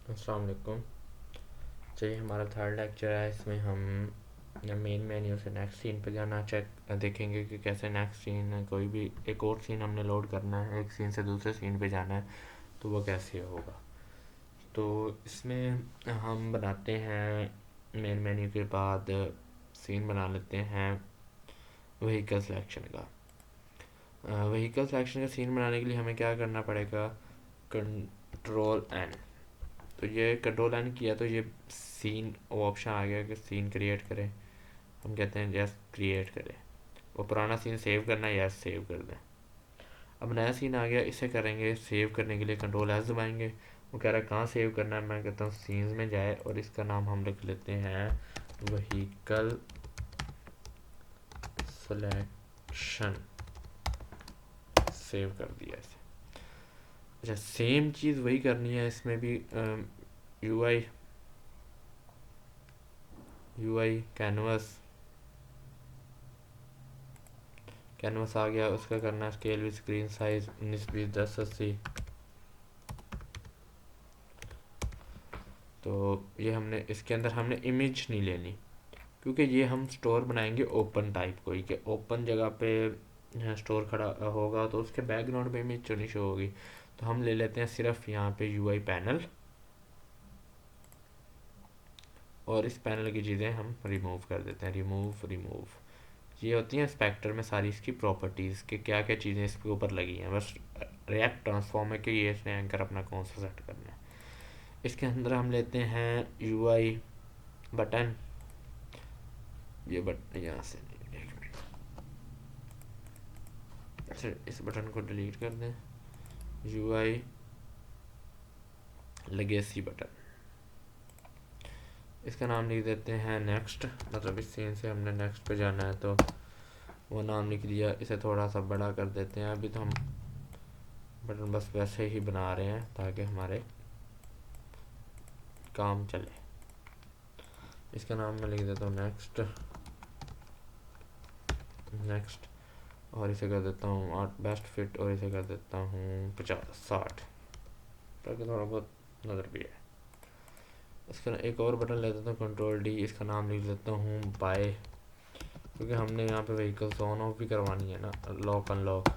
अस्सलाम वालेकुम। चलिए हमारा थर्ड लेक्चर है। इसमें हम मेन मेन्यू से नेक्स्ट सीन पे जाना चेक देखेंगे कि कैसे नेक्स्ट सीन कोई भी एक और सीन हमने लोड करना है, एक सीन से दूसरे सीन पे जाना है तो वो कैसे होगा। तो इसमें हम बनाते हैं मेन मेन्यू के बाद सीन बना लेते हैं व्हीकल सिलेक्शन का। व्हीकल सिलेक्शन का सीन बनाने के लिए हमें क्या करना पड़ेगा, कंट्रोल एन। तो ये कंट्रोल एन किया तो ये सीन वो ऑप्शन आ गया कि सीन क्रिएट करें। हम कहते हैं यस क्रिएट करें। वो पुराना सीन सेव करना है, यस सेव कर दें। अब नया सीन आ गया, इसे करेंगे सेव करने के लिए कंट्रोल एस दबाएंगे। वो कह रहा है कहाँ सेव करना है, मैं कहता हूँ सीन्स में जाए और इसका नाम हम लिख लेते हैं व्हीकल सिलेक्शन। सेव कर दिया इसे। अच्छा, सेम चीज़ वही करनी है इसमें भी। यूआई यूआई कैनवस कैनवस आ गया, उसका करना है स्केल विद स्क्रीन साइज 19 20 10 80। तो ये हमने इसके अंदर हमने इमेज नहीं लेनी, क्योंकि ये हम स्टोर बनाएंगे ओपन टाइप को ही, कि ओपन जगह पे स्टोर खड़ा होगा तो उसके बैकग्राउंड में इमेज तो नहीं शो होगी। तो हम ले लेते हैं सिर्फ यहाँ पे यूआई पैनल, और इस पैनल की चीज़ें हम रिमूव कर देते हैं। रिमूव रिमूव ये होती हैं इंस्पेक्टर में सारी इसकी प्रॉपर्टीज़ के क्या क्या चीज़ें इसके ऊपर लगी हैं। बस रिएक्ट ट्रांसफॉर्म है कि ये इसने एंकर अपना कौन सा सेट करना है। इसके अंदर हम लेते हैं यूआई बटन। ये बटन यहाँ से, एक मिनट, अच्छा इस बटन को डिलीट कर दें। यूआई लेगेसी बटन, इसका नाम लिख देते हैं नेक्स्ट। मतलब इस सीन से हमने नेक्स्ट पे जाना है तो वो नाम लिख दिया। इसे थोड़ा सा बड़ा कर देते हैं। अभी तो हम बटन बस वैसे ही बना रहे हैं ताकि हमारे काम चले। इसका नाम मैं लिख देता हूँ नेक्स्ट नेक्स्ट, और इसे कर देता हूँ बेस्ट फिट, और इसे कर देता हूँ 50 60, ताकि थोड़ा बहुत नज़र भी है। इसका एक और बटन ले देता हूँ कंट्रोल डी, इसका नाम लिख देता हूँ बाय, क्योंकि हमने यहाँ पे व्हीकल्स ऑन ऑफ भी करवानी है ना, लॉक अनलॉक।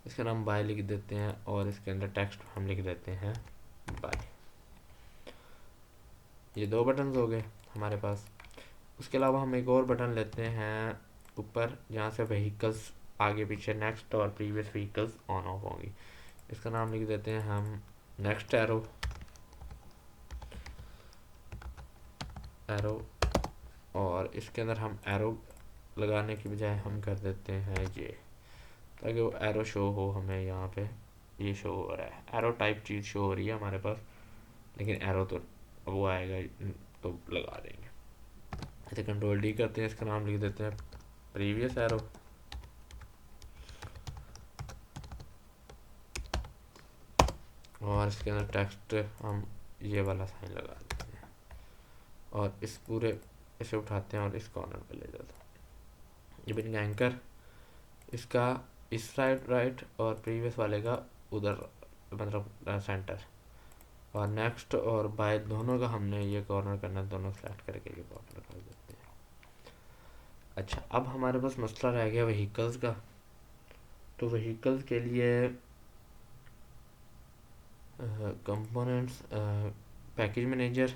इसका नाम बाय लिख देते हैं और इसके अंदर टेक्स्ट हम लिख देते हैं बाय। ये दो बटन हो गए हमारे पास। उसके अलावा हम एक और बटन लेते हैं ऊपर, जहाँ से व्हीकल्स आगे पीछे नेक्स्ट और प्रीवियस व्हीकल्स ऑन ऑफ होंगी। इसका नाम लिख देते हैं हम नेक्स्ट एरो एरो। और इसके अंदर हम एरो लगाने की बजाय हम कर देते हैं ये, ताकि वो एरो शो हो हमें। यहाँ पे ये शो हो रहा है, एरो टाइप चीज़ शो हो रही है हमारे पास, लेकिन एरो तो वो आएगा तो लगा देंगे। ऐसे कंट्रोल डी करते हैं, इसका नाम लिख देते हैं प्रीवियस एरो। और इसके अंदर टेक्स्ट हम ये वाला साइन लगा देते हैं, और इस पूरे इसे उठाते हैं और इस कॉर्नर पे ले जाते हैं। ये बन गया एंकर। इसका इस साइड राइट और प्रीवियस वाले का उधर, मतलब सेंटर। और नेक्स्ट और बाय दोनों का हमने ये कॉर्नर करना है, दोनों सेलेक्ट करके ये कॉर्नर कर देते हैं। अच्छा, अब हमारे पास मसला रह गया व्हीकल्स का। तो व्हीकल्स के लिए कंपोनेंट्स, पैकेज मैनेजर।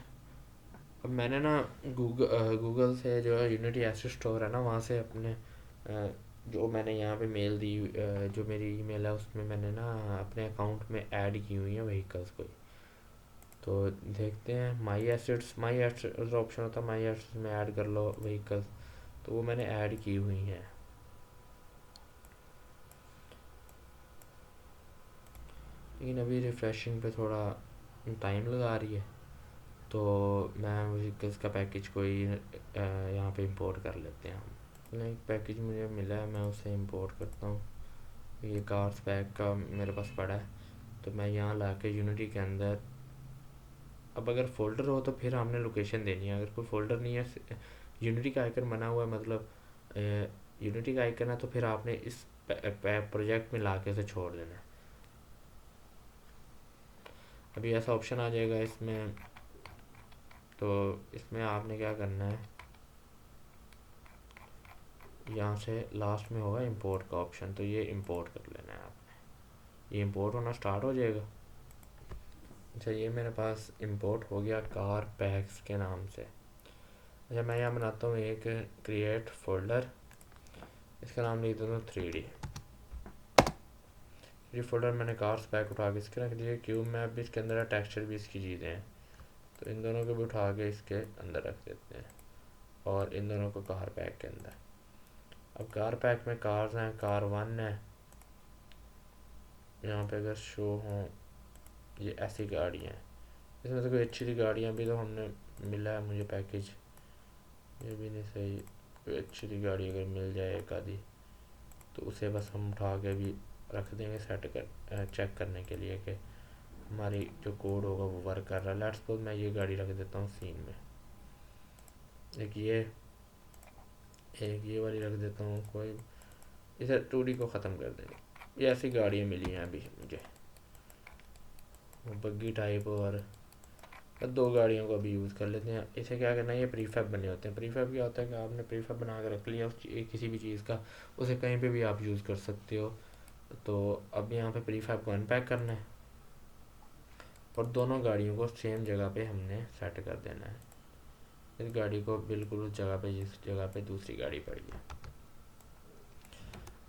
अब मैंने ना गूगल से जो है यूनिटी एसेट स्टोर है ना, वहाँ से अपने जो मैंने यहाँ पे मेल दी, जो मेरी ईमेल है उसमें मैंने ना अपने अकाउंट में ऐड की हुई है व्हीकल्स को। तो देखते हैं माई एसेट्स ऑप्शन होता है, माई एसेट्स में ऐड कर लो व्हीकल्स। तो वो मैंने ऐड की हुई हैं। लेकिन अभी रिफ़्रेशिंग पे थोड़ा टाइम लगा रही है, तो मैं व्हीकल्स का पैकेज कोई यहाँ पे इंपोर्ट कर लेते हैं हम। एक पैकेज मुझे मिला है, मैं उसे इंपोर्ट करता हूँ। ये कार्स पैक का मेरे पास पड़ा है, तो मैं यहाँ ला के यूनिटी के अंदर, अब अगर फोल्डर हो तो फिर हमने लोकेशन देनी है। अगर कोई फोल्डर नहीं है, यूनिटी का आइकन बना हुआ है, मतलब यूनिटी का आइकन है, तो फिर आपने इस प्रोजेक्ट में ला के उसे छोड़ देना है। अभी ऐसा ऑप्शन आ जाएगा इसमें, तो इसमें आपने क्या करना है, यहाँ से लास्ट में होगा इंपोर्ट का ऑप्शन, तो ये इंपोर्ट कर लेना है आपने, ये इंपोर्ट होना स्टार्ट हो जाएगा। अच्छा, ये मेरे पास इंपोर्ट हो गया कार पैक्स के नाम से। अच्छा, मैं यहाँ बनाता हूँ एक क्रिएट फोल्डर, इसका नाम लिख देता हूँ 3D। ये फोल्डर मैंने कार्स पैक उठा के इसके रख दिया, क्यूब मैप भी इसके अंदर है, टेक्सचर भी इसकी चीज़ें हैं, तो इन दोनों को भी उठा के इसके अंदर रख देते हैं, और इन दोनों को कार पैक के अंदर। अब कार पैक में कार्स हैं, कार 1 है, यहाँ पे अगर शो हों ये ऐसी गाड़ियाँ हैं, इसमें से कोई अच्छी सी गाड़ियाँ भी तो हमने मिला है मुझे पैकेज, ये भी नहीं सही, कोई अच्छी सी गाड़ी अगर मिल जाए एक आधी तो उसे बस हम उठा के भी रख देंगे सेट कर चेक करने के लिए कि हमारी जो कोड होगा वो वर्क कर रहा है। लेट्स सपोज मैं ये गाड़ी रख देता हूँ सीन में, एक ये वाली रख देता हूँ, कोई इसे 2D को ख़त्म कर देंगे। ये ऐसी गाड़ियाँ मिली हैं अभी मुझे, बग्गी टाइप, और दो गाड़ियों को अभी यूज़ कर लेते हैं। इसे क्या करना है, ये प्रीफैब बने होते हैं। प्रीफैब क्या होता है कि आपने प्रीफैब बना के रख लिया किसी भी चीज़ का, उसे कहीं पे भी आप यूज़ कर सकते हो। तो अब यहाँ पे प्रीफैब को अनपैक करना है और दोनों गाड़ियों को सेम जगह पे हमने सेट कर देना है। इस गाड़ी को बिल्कुल उस जगह पे जिस जगह पे दूसरी गाड़ी पड़ी है।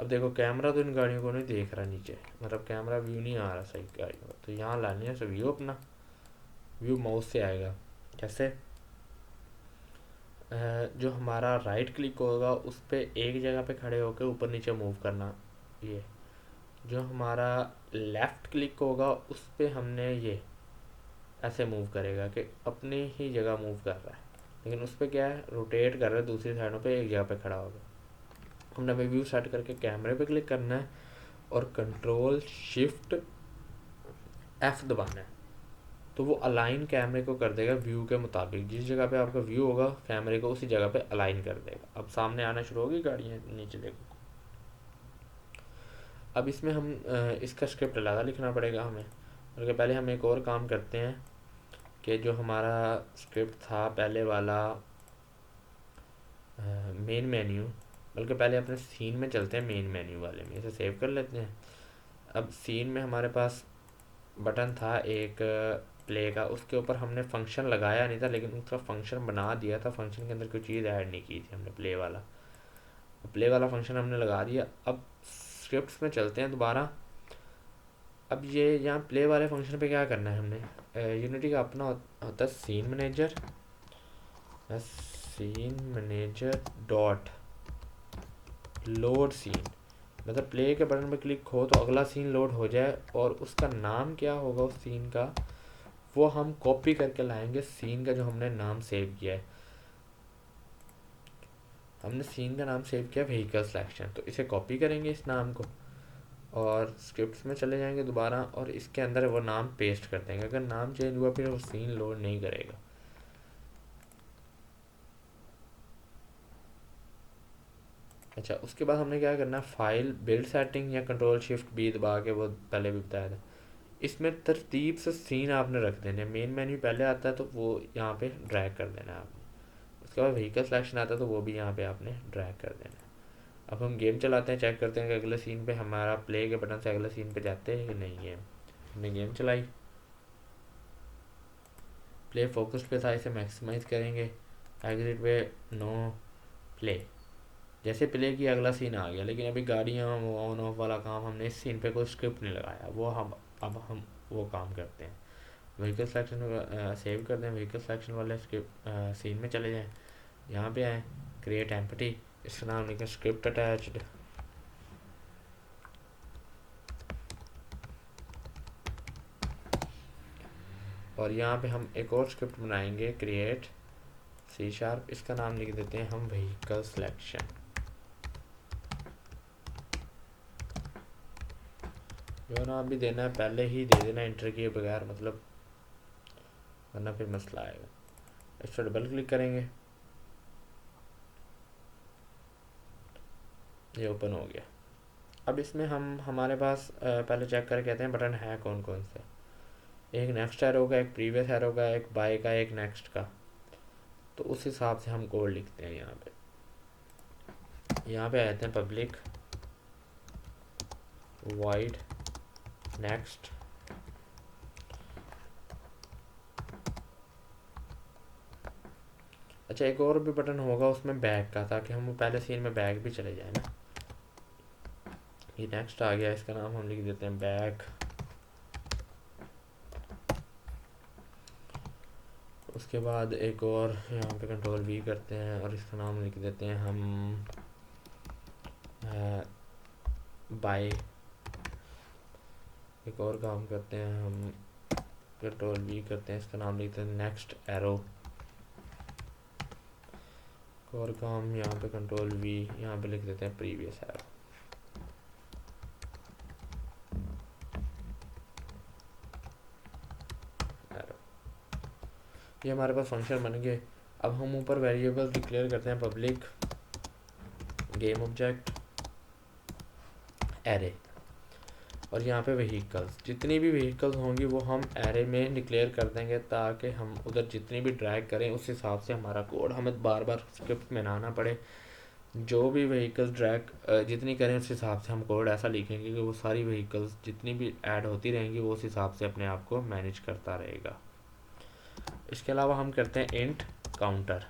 अब देखो कैमरा तो इन गाड़ियों को नहीं देख रहा नीचे, मतलब कैमरा व्यू नहीं आ रहा सही गाड़ियों का, तो यहाँ लानी है व्यू, अपना व्यू माउस से आएगा। कैसे, जो हमारा राइट क्लिक होगा उस पर एक जगह पे खड़े होकर ऊपर नीचे मूव करना, ये जो हमारा लेफ़्ट क्लिक होगा उस पर हमने ये ऐसे मूव करेगा कि अपनी ही जगह मूव कर रहा है, लेकिन उस पर क्या है, रोटेट कर रहा है दूसरी साइडों पे एक जगह पे खड़ा होगा। हमने व्यू सेट करके कैमरे पे क्लिक करना है और कंट्रोल शिफ्ट F दबाना है, तो वो अलाइन कैमरे को कर देगा व्यू के मुताबिक, जिस जगह पे आपका व्यू होगा कैमरे को उसी जगह पे अलाइन कर देगा। अब सामने आना शुरू होगी गाड़ियाँ, नीचे देखो। अब इसमें हम इसका स्क्रिप्ट अलग लिखना पड़ेगा हमें, बल्कि पहले हम एक और काम करते हैं कि जो हमारा स्क्रिप्ट था पहले वाला मेन मेन्यू, बल्कि पहले अपने सीन में चलते हैं, मेन मेन्यू वाले में इसे सेव कर लेते हैं। अब सीन में हमारे पास बटन था एक प्ले का, उसके ऊपर हमने फंक्शन लगाया नहीं था, लेकिन उसका फंक्शन बना दिया था, फंक्शन के अंदर कोई चीज़ ऐड नहीं की थी हमने, प्ले वाला फंक्शन हमने लगा दिया। अब स्क्रिप्ट्स में चलते हैं दोबारा। अब ये यहाँ प्ले वाले फंक्शन पे क्या करना है हमने, यूनिटी का अपना होता है scene manager dot load scene, मतलब प्ले के बटन पर क्लिक हो तो अगला सीन लोड हो जाए, और उसका नाम क्या होगा उस सीन का वो हम कॉपी करके लाएंगे सीन का जो हमने नाम सेव किया है। हमने सीन का नाम सेव किया व्हीकल सिलेक्शन, तो इसे कॉपी करेंगे इस नाम को और स्क्रिप्ट्स में चले जाएंगे दोबारा और इसके अंदर वो नाम पेस्ट कर देंगे। अगर नाम चेंज हुआ फिर वो सीन लोड नहीं करेगा। अच्छा, उसके बाद हमने क्या करना है, फाइल बिल्ड सेटिंग या कंट्रोल शिफ्ट बी दबा के, वो पहले भी बताया था, इसमें तरतीब से सीन आपने रख देने। मेन मेन्यू पहले आता है तो वो यहाँ पे ड्रैग कर देना है आपने, उसके बाद व्हीकल सिलेक्शन आता है तो वो भी यहाँ पे आपने ड्रैग कर देना है। अब हम गेम चलाते हैं, चेक करते हैं कि अगले सीन पे हमारा प्ले के बटन से अगले सीन पे जाते हैं कि नहीं। हमने गेम चलाई, प्ले फोकस पे था, इसे मैक्सिमाइज करेंगे, एग्जिट पे नो प्ले, जैसे प्ले की अगला सीन आ गया। लेकिन अभी गाड़ियाँ ऑन ऑफ वाला काम हमने इस सीन पे कोई स्क्रिप्ट नहीं लगाया, वो हम वो काम करते हैं। व्हीकल सिलेक्शन सेव कर दें, व्हीकल सिलेक्शन वाले स्क्रिप्ट सीन में चले जाएँ, यहाँ पे आए क्रिएट एम्पटी, इसका नाम लिखें स्क्रिप्ट अटैच्ड, और यहाँ पे हम एक और स्क्रिप्ट बनाएंगे क्रिएट C#, इसका नाम लिख देते हैं हम व्हीकल सिलेक्शन। जो नाम भी देना है पहले ही दे देना इंटर किए बगैर, मतलब वरना फिर मसला आएगा। इस पर डबल क्लिक करेंगे, ये ओपन हो गया। अब इसमें हम हमारे पास पहले चेक करके कहते हैं बटन है कौन कौन से। एक नेक्स्ट एरो का, एक प्रीवियस एरो का, एक बाय का, एक नेक्स्ट का। तो उस हिसाब से हम कोड लिखते हैं। यहाँ पे आते हैं पब्लिक वाइड नेक्स्ट। अच्छा, एक और भी बटन होगा उसमें बैक का, ताकि हम पहले सीन में बैक भी चले जाए ना। ये नेक्स्ट आ गया, इसका नाम हम लिख देते हैं बैक। उसके बाद एक और यहाँ पे कंट्रोल वी करते हैं और इसका नाम लिख देते हैं हम बाय। एक और काम करते हैं हम, कंट्रोल वी करते हैं, इसका नाम लिखते हैं नेक्स्ट एरो। और काम यहाँ पे कंट्रोल वी, यहाँ पे लिख देते हैं प्रीवियस एरो। ये हमारे पास फंक्शन बन गए। अब हम ऊपर वेरिएबल डिक्लेयर करते हैं पब्लिक गेम ऑब्जेक्ट एरे, और यहाँ पे व्हीकल्स, जितनी भी व्हीकल्स होंगी वो हम एरे में डिक्लेयर कर देंगे, ताकि हम उधर जितनी भी ड्रैग करें उस हिसाब से हमारा कोड हमें बार बार स्क्रिप्ट में ना आना पड़े। जो भी व्हीकल्स ड्रैग जितनी करें उस हिसाब से हम कोड ऐसा लिखेंगे कि वो सारी व्हीकल्स जितनी भी ऐड होती रहेंगी वो उस हिसाब से अपने आप को मैनेज करता रहेगा। इसके अलावा हम करते हैं इंट काउंटर।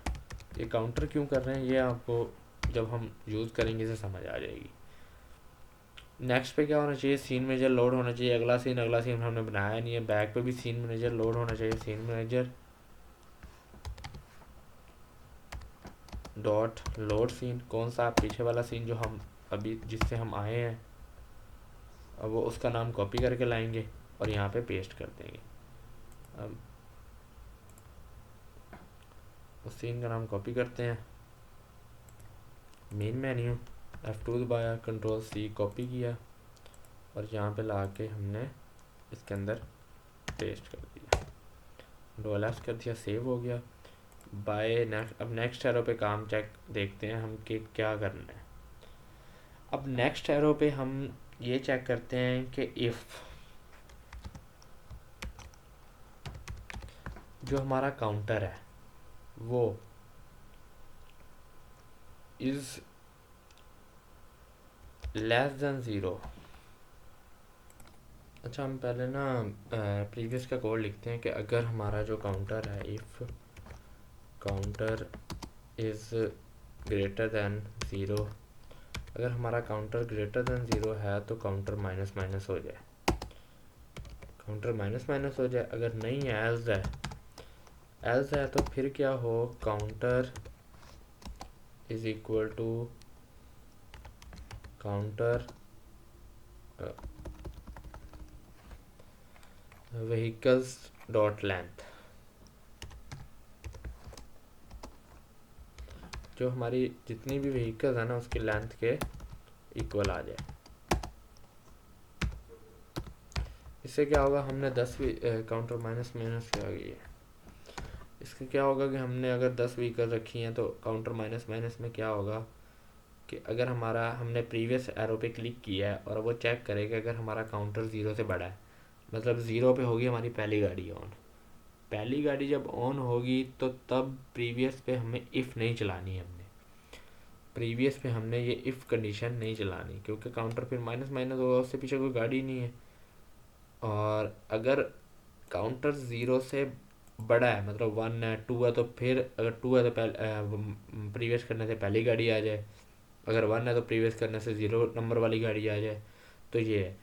ये काउंटर क्यों कर रहे हैं ये आपको जब हम यूज़ करेंगे इसे समझ आ जाएगी। नेक्स्ट पे क्या होना चाहिए, सीन मैनेजर लोड होना चाहिए। अगला सीन हमने बनाया नहीं है। बैक पे भी सीन मैनेजर लोड होना चाहिए। Scene manager dot load scene, कौन सा पीछे वाला सीन जो हम अभी जिससे हम आए हैं, अब वो उसका नाम कॉपी करके लाएंगे और यहाँ पे पेस्ट कर देंगे। अब उस सीन का नाम कॉपी करते हैं, मेन मेन्यू F2 दबाया, कंट्रोल C कॉपी किया और यहाँ पे ला के हमने इसके अंदर पेस्ट कर दिया, कंट्रोल S कर दिया, सेव हो गया। बाय नेक्स्ट, अब नेक्स्ट एरो पे काम चेक देखते हैं हम कि क्या करना है। अब नेक्स्ट एरो पे हम ये चेक करते हैं कि इफ़ जो हमारा काउंटर है वो इज़ लेस देन 0। अच्छा, हम पहले ना प्रीवियस का कोड लिखते हैं कि अगर हमारा जो काउंटर है, if counter is greater than 0, अगर हमारा काउंटर ग्रेटर दैन 0 है तो काउंटर माइनस माइनस हो जाए, काउंटर माइनस माइनस हो जाए। अगर नहीं है, एल्स है तो फिर क्या हो, counter is equal to counter vehicles dot length, जो हमारी जितनी भी व्हीकल्स है ना उसकी लेंथ के इक्वल आ जाए। इससे क्या होगा, हमने 10 काउंटर माइनस माइनस क्या गई है, इससे क्या होगा कि हमने अगर 10 व्हीकल रखी हैं तो काउंटर माइनस माइनस में क्या होगा कि अगर हमारा हमने प्रीवियस एरो पे क्लिक किया है और वो चेक करेगा अगर हमारा काउंटर 0 से बड़ा है, मतलब 0 पे होगी हमारी पहली गाड़ी ऑन। पहली गाड़ी जब ऑन होगी तो तब प्रीवियस पे हमें इफ़ नहीं चलानी है, प्रीवियस पे हमने ये इफ़ कंडीशन नहीं चलानी, क्योंकि काउंटर फिर माइनस माइनस होगा, उससे पीछे कोई गाड़ी नहीं है। और अगर काउंटर 0 से बड़ा है, मतलब 1 है, 2 है, तो फिर अगर 2 है तो पहले प्रीवियस करने से पहली गाड़ी आ जाए, अगर 1 है तो प्रीवियस करने से 0 नंबर वाली गाड़ी आ जाए। तो ये है।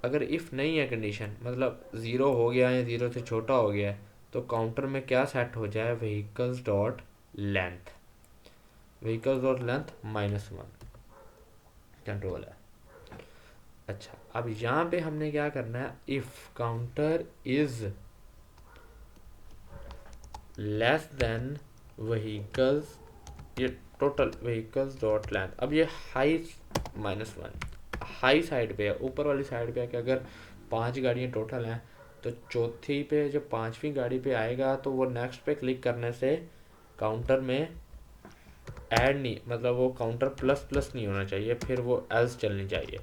अगर इफ़ नहीं है कंडीशन, मतलब 0 हो गया है, 0 से छोटा हो गया है, तो काउंटर में क्या सेट हो जाए, vehicles dot length, vehicles dot length -1 control है। अच्छा, अब यहाँ पे हमने क्या करना है, if counter is less than vehicles, ये टोटल व्हीकल्स डॉट लेंथ। अब ये हाई -1 हाई साइड पे है, ऊपर वाली साइड पे है कि अगर 5 गाड़ियाँ टोटल हैं तो चौथी पे जब 5वीं गाड़ी पे आएगा तो वो नेक्स्ट पे क्लिक करने से काउंटर में ऐड नहीं, मतलब वो काउंटर प्लस प्लस नहीं होना चाहिए, फिर वो एल्स चलनी चाहिए।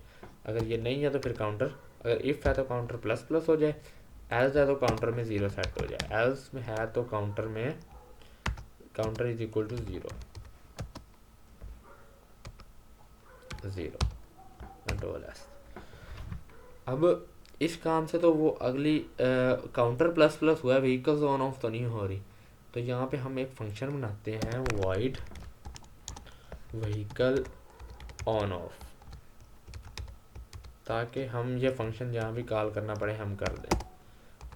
अगर ये नहीं है तो फिर काउंटर, अगर इफ़ है तो काउंटर प्लस प्लस हो जाए, एल्स है तो काउंटर में ज़ीरो सेट हो जाए, एल्स में है तो काउंटर में counter is equal to zero, zero control S. अब इस काम से तो वो अगली काउंटर प्लस प्लस हुआ है, व्हीकल्स ऑन ऑफ तो नहीं हो रही। तो यहाँ पे हम एक फंक्शन बनाते हैं वॉइड व्हीकल ऑन ऑफ, ताकि हम ये फंक्शन जहाँ भी कॉल करना पड़े हम कर दें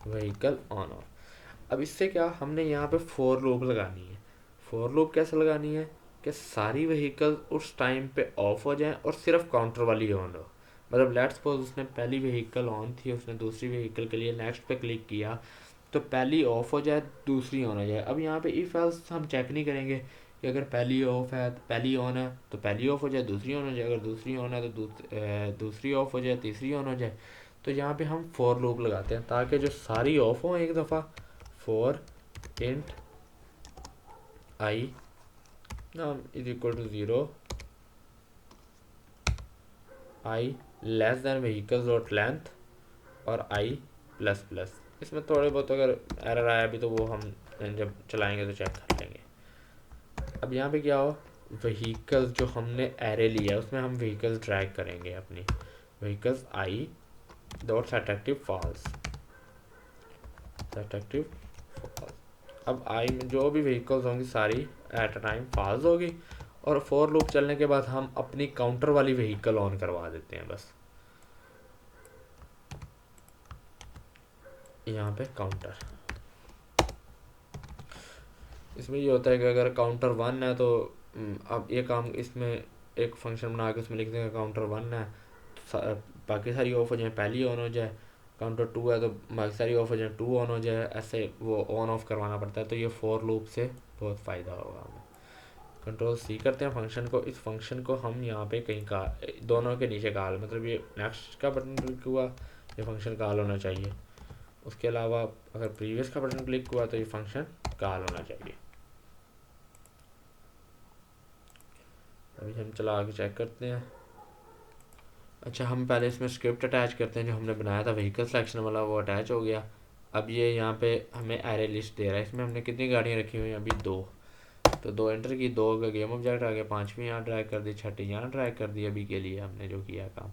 व्हीकल ऑन ऑफ। अब इससे क्या, हमने यहाँ पे फोर लूप लगानी है। फोर लूप कैसे लगानी है कि सारी व्हीकल उस टाइम पे ऑफ हो जाएं और सिर्फ काउंटर वाली ऑन हो। मतलब लेट्स सपोज उसने पहली व्हीकल ऑन थी, उसने दूसरी व्हीकल के लिए नेक्स्ट पे क्लिक किया तो पहली ऑफ हो जाए दूसरी ऑन हो जाए। अब यहाँ पे इफ एल्स हम चेक नहीं करेंगे कि अगर पहली ऑफ है तो पहली ऑन है तो पहली ऑफ हो जाए दूसरी ऑन हो जाए, अगर दूसरी ऑन है तो दूसरी ऑफ हो जाए तीसरी ऑन हो जाए। तो यहाँ पे हम फोर लूप लगाते हैं ताकि जो सारी ऑफ हो एक दफ़ा, for int I is equal to zero, I less than vehicles dot length और आई प्लस प्लस। इसमें थोड़े बहुत अगर एरर आया भी तो वो हम जब चलाएंगे तो चेक कर लेंगे। अब यहाँ पे क्या हो, व्हीकल्स जो हमने एरे लिया है उसमें हम व्हीकल्स ड्रैग करेंगे अपनी vehicles I dot set active false, set active false. अब आई में जो भी व्हीकल्स होंगी सारी एट अ टाइम फॉल्स होगी, और फोर लूप चलने के बाद हम अपनी काउंटर वाली व्हीकल ऑन करवा देते हैं बस। यहाँ पे काउंटर, इसमें ये होता है कि अगर काउंटर वन है तो अब ये काम इसमें एक फंक्शन बना के उसमें लिख देंगे काउंटर वन है तो बाकी सारी ऑफ हो जाए पहली ऑन हो जाए, काउंटर टू है तो बाकी सारी ऑफ हो जाए टू ऑन हो जाए, ऐसे वो ऑन ऑफ करवाना पड़ता है। तो ये फोर लूप से बहुत फ़ायदा होगा हमें। कंट्रोल सी करते हैं फंक्शन को, इस फंक्शन को हम यहाँ पे कहीं का दोनों के नीचे कॉल, मतलब ये नेक्स्ट का बटन क्लिक हुआ ये फंक्शन कॉल होना चाहिए, उसके अलावा अगर प्रीवियस का बटन क्लिक हुआ तो ये फंक्शन कॉल होना चाहिए। अभी हम चला के चेक करते हैं। अच्छा, हम पहले इसमें स्क्रिप्ट अटैच करते हैं, जो हमने बनाया था व्हीकल सिलेक्शन वाला वो अटैच हो गया। अब ये यहाँ पे हमें एरे लिस्ट दे रहा है, इसमें हमने कितनी गाड़ियाँ रखी हुई हैं अभी दो, तो दो एंटर की, दो का गेम ऑब्जेक्ट आ गया, पाँचवीं यहाँ ड्रैग कर दी, छठी यहाँ ड्रैग कर दी अभी के लिए हमने जो किया काम।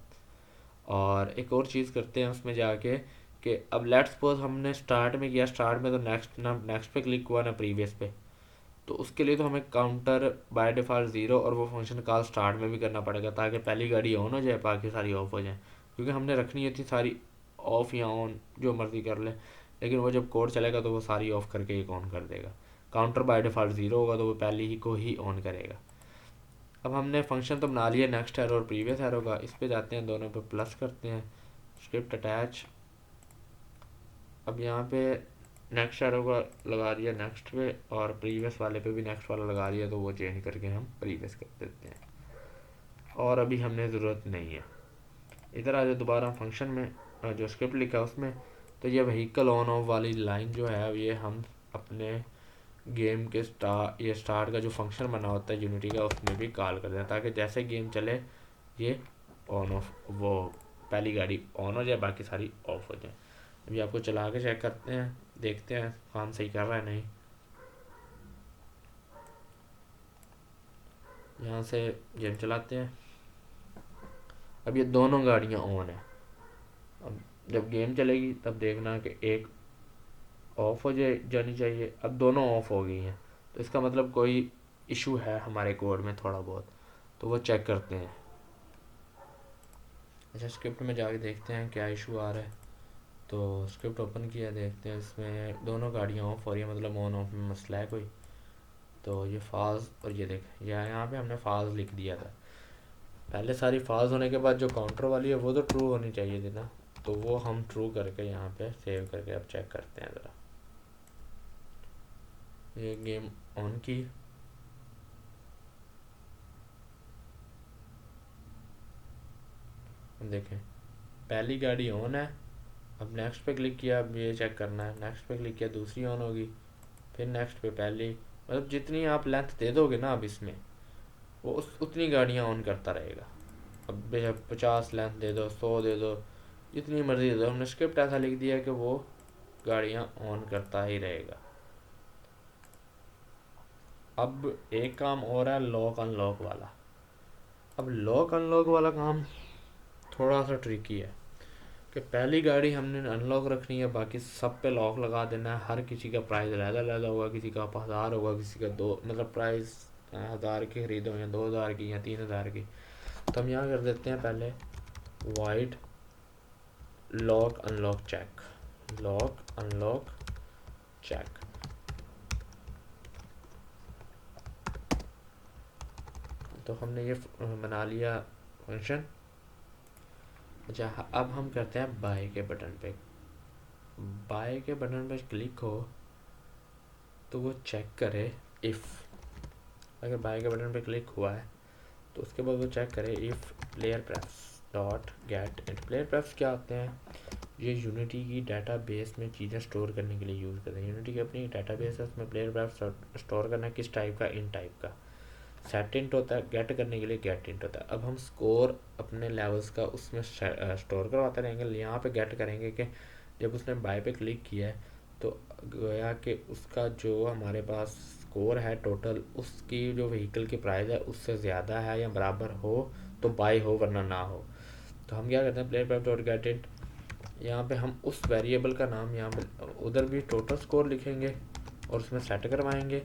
और एक और चीज़ करते हैं उसमें जाके कि अब लेट्स सपोज हमने स्टार्ट में किया, स्टार्ट में तो नेक्स्ट ना नेक्स्ट पे क्लिक हुआ ना प्रीवियस पे, तो उसके लिए तो हमें काउंटर बाय डिफ़ॉल्ट ज़ीरो और वो फंक्शन कॉल स्टार्ट में भी करना पड़ेगा ताकि पहली गाड़ी ऑन हो जाए बाकी सारी ऑफ हो जाए, क्योंकि हमने रखनी है थी सारी ऑफ या ऑन जो मर्ज़ी कर ले, लेकिन वो जब कोड चलेगा तो वो सारी ऑफ करके एक ऑन कर देगा। काउंटर बाय डिफ़ॉल्ट ज़ीरो होगा तो वो पहली ही को ही ऑन करेगा। अब हमने फंक्शन तो बना लिया नेक्स्ट एरो और प्रीवियस एरो का, इस पर जाते हैं, दोनों पे प्लस करते हैं, स्क्रिप्ट अटैच। अब यहाँ पे नेक्स्ट एरो का लगा दिया नेक्स्ट पे और प्रीवियस वाले पे भी नेक्स्ट वाला लगा दिया, तो वो चेंज करके हम प्रीवियस कर देते हैं और अभी हमने ज़रूरत नहीं है। इधर आ जाए दोबारा फंक्शन में जो स्क्रिप्ट लिखा है उसमें, तो ये व्हीकल ऑन ऑफ वाली लाइन जो है ये हम अपने गेम के स्टार्ट का जो फंक्शन बना होता है यूनिटी का उसमें भी कॉल कर दें ताकि जैसे गेम चले ये ऑन ऑफ वो पहली गाड़ी ऑन हो जाए बाकी सारी ऑफ हो जाए। अभी आपको चला के चेक करते हैं, देखते हैं काम सही कर रहा है नहीं। यहाँ से गेम चलाते हैं, अब ये दोनों गाड़ियाँ ऑन है। अब जब गेम चलेगी तब देखना कि एक ऑफ हो जाए जानी चाहिए, अब दोनों ऑफ हो गई हैं तो इसका मतलब कोई इशू है हमारे कोड में थोड़ा बहुत, तो वो चेक करते हैं। अच्छा, स्क्रिप्ट में जाके देखते हैं क्या इशू आ रहा है। तो स्क्रिप्ट ओपन किया, देखते हैं इसमें दोनों गाड़ियाँ ऑफ हो रही है, मतलब ऑन ऑफ में मसला है कोई। तो ये फाज और ये देख यहाँ पे हमने फाज लिख दिया था, पहले सारी फाज होने के बाद जो काउंटर वाली है वो तो ट्रू होनी चाहिए थी ना, तो वो हम ट्रू करके यहाँ पे सेव करके अब चेक करते हैं ज़रा। ये गेम ऑन की, देखें पहली गाड़ी ऑन है। अब नेक्स्ट पे क्लिक किया, अब ये चेक करना है, नेक्स्ट पे क्लिक किया दूसरी ऑन होगी, फिर नेक्स्ट पे पहली, मतलब जितनी आप लेंथ दे दोगे ना अब इसमें वो उतनी गाड़ियाँ ऑन करता रहेगा। अब बेशक 50 लेंथ दे दो, 100 दे दो, जितनी मर्ज़ी दे दो, हमने स्क्रिप्ट ऐसा लिख दिया कि वो गाड़ियाँ ऑन करता ही रहेगा। अब एक काम और है लॉक अनलॉक वाला। अब लॉक अनलॉक वाला काम थोड़ा सा ट्रिकी है कि पहली गाड़ी हमने अनलॉक रखनी है, बाकी सब पे लॉक लगा देना है। हर किसी का प्राइस अलग अलग होगा, किसी का 1000 होगा, किसी का दो मतलब प्राइस 1000 की खरीदो या 2000 की या 3000 की। तो हम यहाँ कर देते हैं पहले void lock unlock check, lock unlock check. तो हमने ये बना लिया फंक्शन। अच्छा, अब हम करते हैं बाय के बटन पे। बाय के बटन पे क्लिक हो तो वो चेक करे इफ़, अगर बाय के बटन पे क्लिक हुआ है तो उसके बाद वो चेक करे if player prefs dot get it. Player prefs क्या होते हैं? ये यूनिटी की डाटाबेस में चीज़ें स्टोर करने के लिए यूज़ करते हैं। यूनिटी की अपनी डाटाबेस है, उसमें प्लेयर प्रेफ्स स्टोर करना है। किस टाइप का? इन टाइप का। सेट इंट होता है, गेट करने के लिए गेट इंट होता है। अब हम स्कोर अपने लेवल्स का उसमें स्टोर करवाते रहेंगे। यहाँ पे गेट करेंगे कि जब उसने बाय पे क्लिक किया है तो गोया कि उसका जो हमारे पास स्कोर है टोटल, उसकी जो व्हीकल की प्राइस है उससे ज़्यादा है या बराबर हो तो बाय हो, वरना ना हो। तो हम क्या करते हैं प्लेयर डॉट गेट इंट, यहाँ पे हम उस वेरिएबल का नाम यहाँ पे उधर भी टोटल स्कोर लिखेंगे और उसमें सेट करवाएंगे,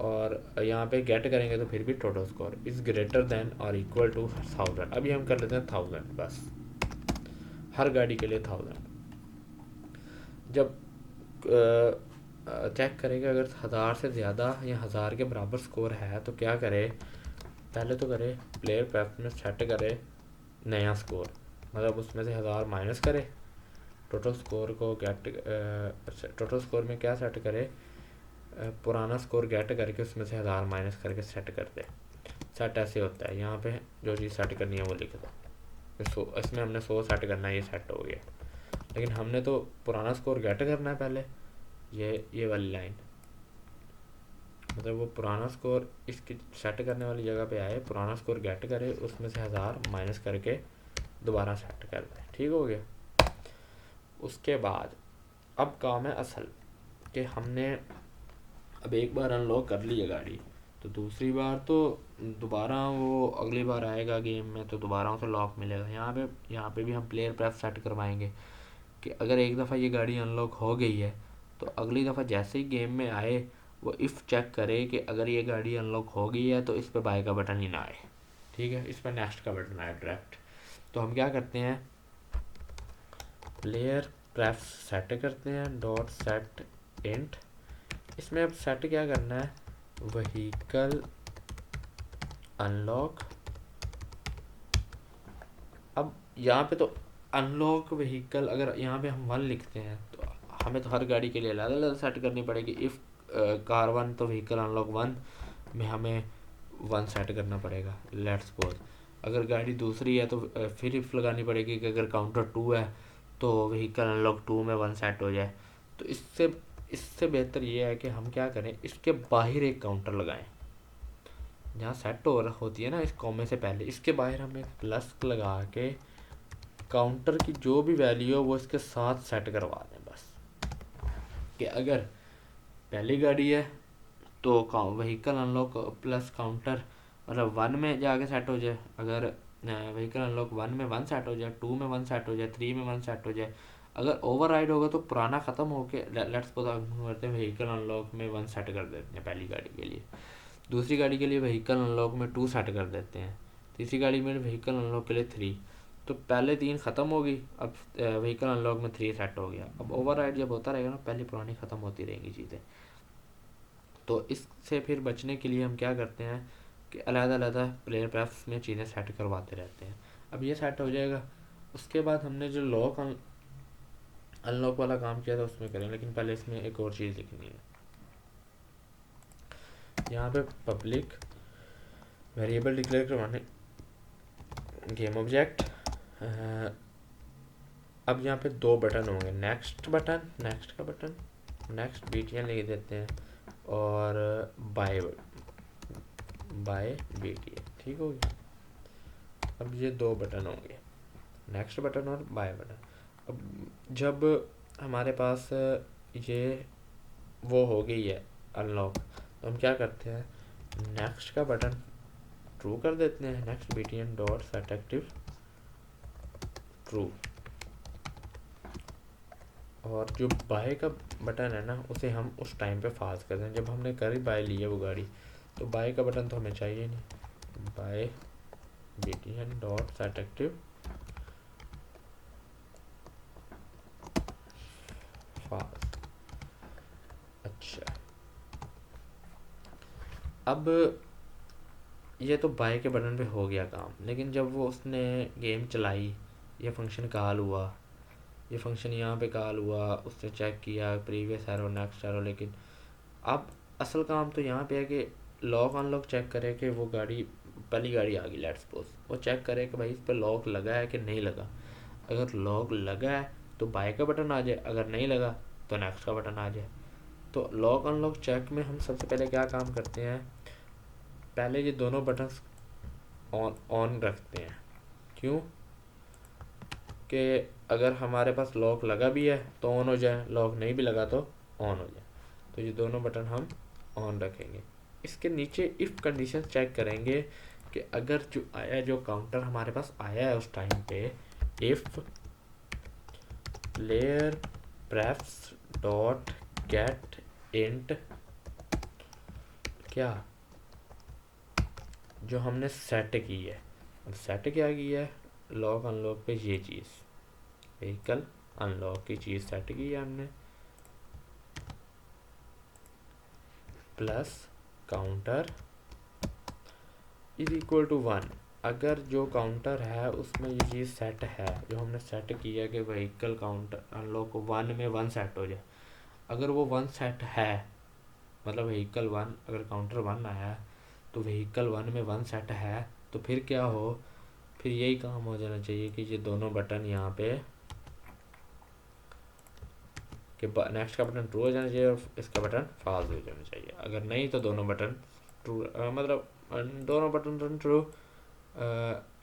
और यहाँ पे गेट करेंगे तो फिर भी total score is greater than और इक्वल टू 1000। अभी हम कर लेते हैं 1000 बस, हर गाड़ी के लिए 1000। जब चेक करेगा अगर 1000 से ज़्यादा या 1000 के बराबर स्कोर है तो क्या करे? पहले तो करे प्लेयर प्रेफ में सेट करे नया स्कोर, मतलब उसमें से 1000 माइनस करे, टोटल स्कोर को गेट टोटल स्कोर में क्या सेट करे? पुराना स्कोर गेट करके उसमें से 1000 माइनस करके सेट कर दे। सेट ऐसे होता है, यहाँ पे जो चीज़ सेट करनी है वो लिख दो। इसमें हमने 100 सेट करना है, ये सेट हो गया। लेकिन हमने तो पुराना स्कोर गेट करना है पहले, ये वाली लाइन, मतलब वो पुराना स्कोर इसकी सेट करने वाली जगह पे आए, पुराना स्कोर गेट करे, उसमें से 1000 माइनस करके दोबारा सेट कर दे। ठीक हो गया। उसके बाद अब काम है असल कि हमने अब एक बार अनलॉक कर ली है गाड़ी, तो दूसरी बार तो दोबारा वो अगली बार आएगा गेम में तो दोबारा उसे लॉक मिलेगा। यहाँ पे भी हम प्लेयर प्रेफ सेट करवाएंगे कि अगर एक दफ़ा ये गाड़ी अनलॉक हो गई है तो अगली दफ़ा जैसे ही गेम में आए वो इफ़ चेक करे कि अगर ये गाड़ी अनलॉक हो गई है तो इस पर बाय का बटन ही ना आए। ठीक है, इस पर नेक्स्ट का बटन आए डायरेक्ट। तो हम क्या करते हैं प्लेयर प्रेफ सेट करते हैं डॉट सेट इंट। इसमें अब सेट क्या करना है? Vehicle unlock. अब यहाँ पे तो अनलॉक व्हीकल, अगर यहाँ पे हम 1 लिखते हैं तो हमें तो हर गाड़ी के लिए अलग अलग सेट करनी पड़ेगी। इफ़ कार 1 तो व्हीकल अनलॉक 1 में हमें 1 सेट करना पड़ेगा। लेट्स सपोज अगर गाड़ी दूसरी है तो फिर इफ लगानी पड़ेगी कि अगर काउंटर 2 है तो व्हीकल अनलॉक 2 में 1 सेट हो जाए। तो इससे बेहतर ये है कि हम क्या करें, इसके बाहर एक काउंटर लगाएं। जहाँ सेट होती है ना इस कॉमे से पहले, इसके बाहर हम एक प्लस लगा के काउंटर की जो भी वैल्यू हो वो इसके साथ सेट करवा दें बस। कि अगर पहली गाड़ी है तो व्हीकल अनलॉक प्लस काउंटर मतलब 1 में जाके सेट हो जाए। अगर व्हीकल अनलॉक 1 में 1 सेट हो जाए, 2 में 1 सेट हो जाए, 3 में 1 सेट हो जाए। अगर ओवर राइड होगा तो पुराना ख़त्म होके लेट्स सपोज करते हैं व्हीकल अनलॉक में 1 सेट कर देते हैं पहली गाड़ी के लिए, दूसरी गाड़ी के लिए व्हीकल अनलॉक में 2 सेट कर देते हैं, तीसरी गाड़ी में व्हीकल अनलॉक के लिए 3। तो पहले 3 ख़त्म हो गई, अब व्हीकल अनलॉक में 3 सेट हो गया। अब ओवर राइड जब होता रहेगा ना पहले पुरानी ख़त्म होती रहेंगी चीज़ें। तो इससे फिर बचने के लिए हम क्या करते हैं कि अलग-अलग प्लेयर प्रेफ्स में चीज़ें सेट करवाते रहते हैं। अब ये सेट हो जाएगा, उसके बाद हमने जो लॉक अनलॉक वाला काम किया था उसमें करें। लेकिन पहले इसमें एक और चीज़ लिखनी है। यहाँ पे पब्लिक वेरिएबल डिक्लेयर करवाने गेम ऑब्जेक्ट। अब यहाँ पे 2 बटन होंगे, नेक्स्ट बटन, नेक्स्ट का बटन, नेक्स्ट BTN लिख देते हैं, और बाय BTN। ठीक हो गया। अब ये 2 बटन होंगे, नेक्स्ट बटन और बाय बटन। अब जब हमारे पास ये वो हो गई है अनलॉक, तो हम क्या करते हैं, नेक्स्ट का बटन ट्रू कर देते हैं, next btn dot set active true. और जो बाय का बटन है ना उसे हम उस टाइम पे फास्ट कर दें जब हमने करी बाय ली है वो गाड़ी, तो बाय का बटन तो हमें चाहिए नहीं, buy btn dot set active फास्ट। अच्छा, अब ये तो बाय के बटन पे हो गया काम, लेकिन जब वो उसने गेम चलाई, ये फंक्शन कॉल हुआ, ये फंक्शन यहाँ पे कॉल हुआ, उसने चेक किया प्रीवियस एरो नेक्स्ट एरो, लेकिन अब असल काम तो यहाँ पे है कि लॉक अनलॉक चेक करे कि वो गाड़ी, पहली गाड़ी आ गई लेट्स सपोज, वो चेक करे कि भाई इस पर लॉक लगा है कि नहीं लगा। अगर लॉक लगा है तो बाय का बटन आ जाए, अगर नहीं लगा तो नेक्स्ट का बटन आ जाए। तो लॉक अनलॉक चेक में हम सबसे पहले क्या काम करते हैं, पहले ये दोनों बटन्स ऑन ऑन रखते हैं। क्यों कि अगर हमारे पास लॉक लगा भी है तो ऑन हो जाए, लॉक नहीं भी लगा तो ऑन हो जाए। तो ये दोनों बटन हम ऑन रखेंगे। इसके नीचे इफ़ कंडीशन चेक करेंगे कि अगर जो आया, जो काउंटर हमारे पास आया है उस टाइम पे, if player prefs dot get int, क्या जो हमने सेट की है, अब सेट क्या की है, लॉक अनलॉक पे ये चीज़, व्हीकल अनलॉक की चीज़ सेट की है हमने, plus counter is equal to 1। अगर जो काउंटर है उसमें ये चीज़ सेट है, जो हमने सेट किया कि व्हीकल काउंटर अनलॉक 1 में 1 सेट हो जाए, अगर वो 1 सेट है, मतलब व्हीकल 1, अगर काउंटर 1 आया तो व्हीकल 1 में 1 सेट है, तो फिर क्या हो, फिर यही काम हो जाना चाहिए कि ये दोनों बटन यहाँ पे, कि नेक्स्ट का बटन ट्रू हो जाना चाहिए और इसका बटन फॉल्स हो जाना चाहिए। अगर नहीं तो दोनों बटन ट्रू, मतलब दोनों बटन ट्रू,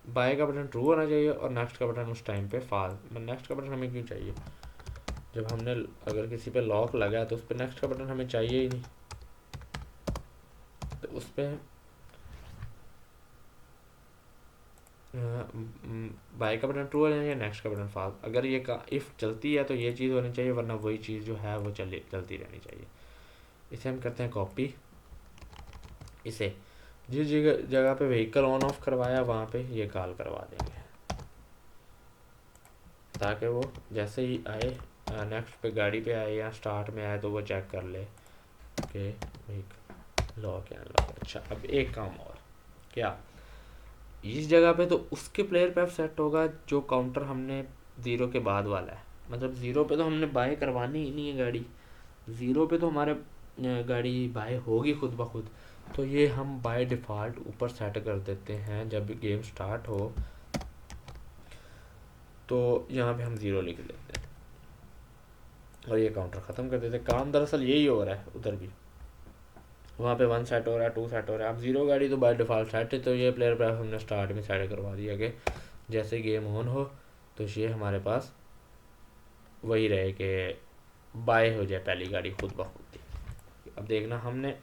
बाय का बटन ट्रू होना चाहिए और नेक्स्ट का बटन उस टाइम पे फॉल्स। नेक्स्ट का बटन हमें क्यों चाहिए, जब हमने अगर किसी पे लॉक लगा तो उस पर नेक्स्ट का बटन हमें चाहिए ही नहीं, तो उस पर बाय का बटन ट्रू होना चाहिए, नेक्स्ट का बटन फॉल्स। अगर ये का इफ़ चलती है तो ये चीज़ होनी चाहिए, वरना वही चीज़ जो है वो चलती रहनी चाहिए। इसे हम करते हैं कॉपी, इसे जिस जगह जगह पे व्हीकल ऑन ऑफ करवाया वहाँ पे ये कॉल करवा देंगे, ताकि वो जैसे ही आए, नेक्स्ट पे गाड़ी पे आए या स्टार्ट में आए तो वो चेक कर ले कि व्हीकल लॉक या अनलॉक। अच्छा, अब एक काम और, क्या इस जगह पे तो उसके प्लेयर पे सेट होगा जो काउंटर हमने ज़ीरो के बाद वाला है, मतलब ज़ीरो पे तो हमने बाय करवानी ही नहीं है गाड़ी, ज़ीरो पे तो हमारे गाड़ी बाय होगी खुद ब खुद। तो ये हम बाय डिफ़ॉल्ट ऊपर सेट कर देते हैं, जब गेम स्टार्ट हो तो यहाँ पे हम ज़ीरो लिख लेते हैं और ये काउंटर ख़त्म कर देते हैं। काम दरअसल यही हो रहा है उधर भी, वहाँ पे 1 सेट हो रहा है, 2 सेट हो रहा है। अब ज़ीरो गाड़ी तो बाय डिफ़ॉल्ट सेट है, तो ये प्लेयर प्रेस हमने स्टार्ट में सेट करवा दिया कि जैसे गेम ऑन हो तो ये हमारे पास वही रहे कि बाय हो जाए पहली गाड़ी खुद ब खुद। अब देखना, हमने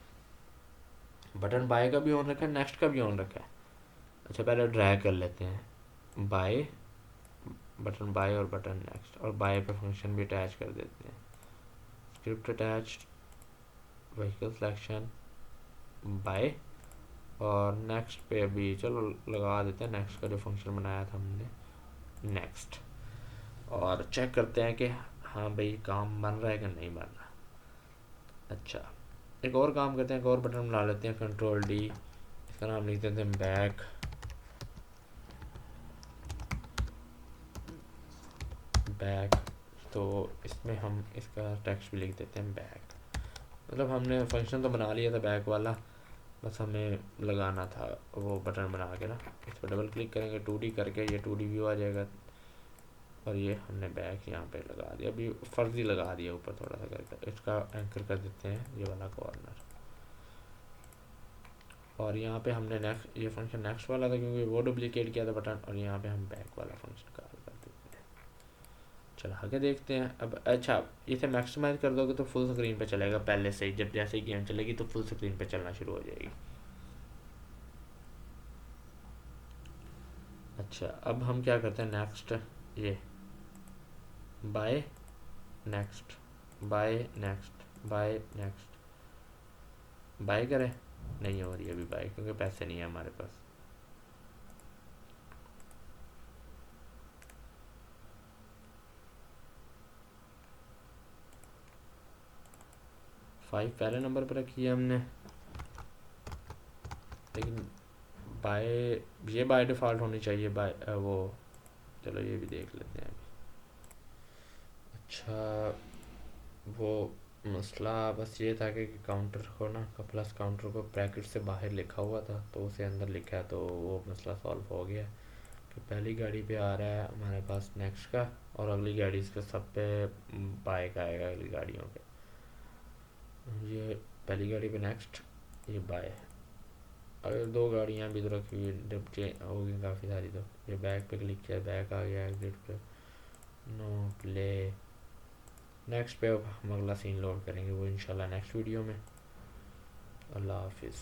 बटन बाय का भी ऑन रखा है, नेक्स्ट का भी ऑन रखा है। अच्छा, पहले ड्रैग कर लेते हैं, बाय, बटन बाय और बटन नेक्स्ट, और बाय पे फंक्शन भी अटैच कर देते हैं, script attach, vehicle selection bye, और नेक्स्ट पे भी चलो लगा देते हैं नेक्स्ट का जो फंक्शन बनाया था हमने, नेक्स्ट, और चेक करते हैं कि हाँ भाई काम बन रहा है कि नहीं बन रहा। अच्छा, एक और काम करते हैं, एक और बटन बना लेते हैं, कंट्रोल डी, इसका नाम लिख देते हैं बैक, बैक, तो इसमें हम इसका टेक्स्ट भी लिख देते हैं बैक। मतलब हमने फंक्शन तो बना लिया था बैक वाला, बस हमें लगाना था वो बटन बना के ना, इस पर डबल क्लिक करेंगे 2D करके, ये 2D व्यू आ जाएगा, और ये हमने बैक यहाँ पे लगा दिया, अभी फर्जी लगा दिया ऊपर थोड़ा सा करके, इसका एंकर कर देते हैं ये वाला कॉर्नर। और यहाँ पे हमने नेक्स्ट, ये फंक्शन नेक्स्ट वाला था क्योंकि वो डुप्लीकेट किया था बटन, और यहाँ पे हम बैक वाला फंक्शन कॉल कर देते हैं। चला के देखते हैं अब। अच्छा, इसे मैक्सिमाइज कर दोगे तो फुल स्क्रीन पे चलेगा पहले से ही, जब जैसे ही गेम चलेगी तो फुल स्क्रीन पे चलना शुरू हो जाएगी। अच्छा, अब हम क्या करते हैं, नेक्स्ट, ये buy, next, buy, next, buy, next, buy करें। नहीं हो रही अभी बाय क्योंकि पैसे नहीं है हमारे पास। फाइव पहले नंबर पर रखी है हमने, लेकिन बाय, ये बाय डिफ़ॉल्ट होनी चाहिए बाय वो। चलो ये भी देख लेते हैं अभी। अच्छा, वो मसला बस ये था कि काउंटर को ना, प्लस काउंटर को ब्रैकेट से बाहर लिखा हुआ था तो उसे अंदर लिखा है, तो वो मसला सॉल्व हो गया कि पहली गाड़ी पे आ रहा है हमारे पास नेक्स्ट का, और अगली गाड़ी इस पे सब पे बाय का आएगा अगली गाड़ियों पे। ये पहली गाड़ी पे नेक्स्ट, ये बाय। अगर दो गाड़ियाँ भी तो रखी हुई जब होगी काफ़ी सारी, तो ये बैक पे क्लिक किया, बैक आ गया एग्जिट पे, नो प्ले। नेक्स्ट पे अब हम अगला सीन लोड करेंगे वो इंशाल्लाह नेक्स्ट वीडियो में। अल्लाह हाफिज़।